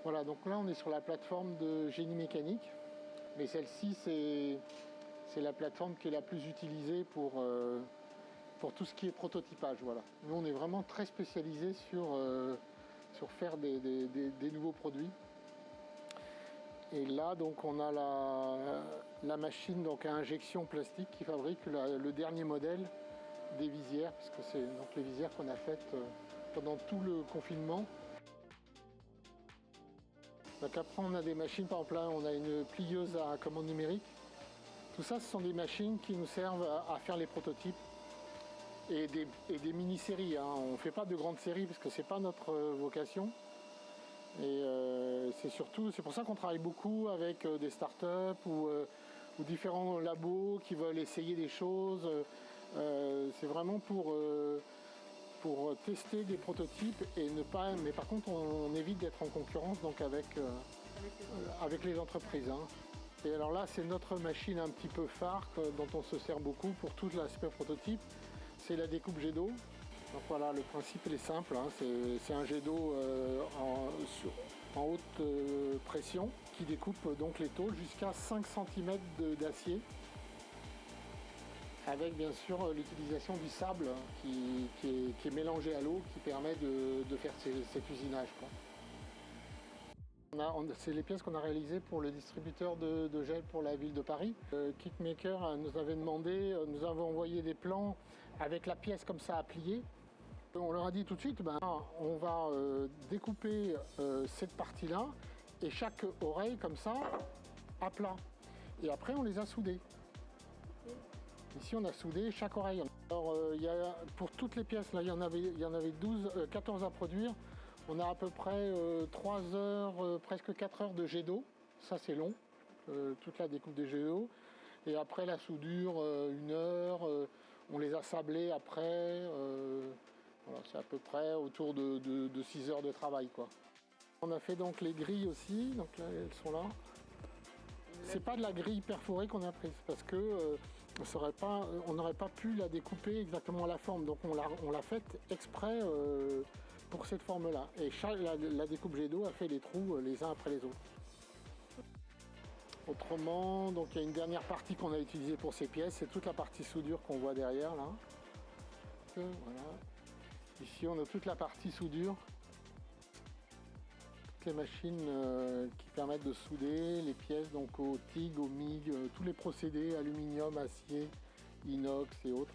Voilà, donc là on est sur la plateforme de génie mécanique, mais celle-ci c'est la plateforme qui est la plus utilisée pour tout ce qui est prototypage. Voilà. Nous on est vraiment très spécialisé sur faire des nouveaux produits. Et là donc on a la machine donc, à injection plastique qui fabrique le dernier modèle des visières, parce que c'est donc les visières qu'on a faites pendant tout le confinement. Donc après on a des machines, par exemple là on a une plieuse à commande numérique. Tout ça ce sont des machines qui nous servent à faire les prototypes et des mini-séries. Hein. On ne fait pas de grandes séries parce que c'est pas notre vocation. Et c'est pour ça qu'on travaille beaucoup avec des startups ou différents labos qui veulent essayer des choses. C'est vraiment pour tester des prototypes et ne pas. Mais par contre, on évite d'être en concurrence donc avec les entreprises. Hein. Et alors là, c'est notre machine un petit peu phare dont on se sert beaucoup pour tout l'aspect prototype. C'est la découpe jet d'eau. Donc voilà, le principe il est simple. Hein. C'est un jet d'eau en haute pression qui découpe donc les tôles jusqu'à 5 cm d'acier. Avec bien sûr l'utilisation du sable qui est mélangé à l'eau, qui permet de faire cet usinage. C'est les pièces qu'on a réalisées pour le distributeur de gel pour la ville de Paris. Kickmaker nous avait demandé, nous avons envoyé des plans avec la pièce comme ça à plier. On leur a dit tout de suite, on va découper cette partie-là et chaque oreille comme ça à plat. Et après on les a soudées. Ici on a soudé chaque oreille. Alors pour toutes les pièces, là, il y en avait 14 à produire. On a à peu près 3 heures, presque 4 heures de jet d'eau. Ça c'est long, toute la découpe des jets d'eau. Et après la soudure, 1 heure. On les a sablés après. Voilà, c'est à peu près autour de 6 heures de travail, quoi. On a fait donc les grilles aussi, donc là elles sont là. C'est pas de la grille perforée qu'on a prise parce que on n'aurait pas pu la découper exactement à la forme, donc on l'a faite exprès pour cette forme-là. Et la découpe jet d'eau a fait les trous les uns après les autres. Autrement, donc il y a une dernière partie qu'on a utilisée pour ces pièces, c'est toute la partie soudure qu'on voit derrière là. Voilà. Ici on a toute la partie soudure. Les machines qui permettent de souder les pièces donc au TIG, au MIG, tous les procédés, aluminium, acier, inox et autres.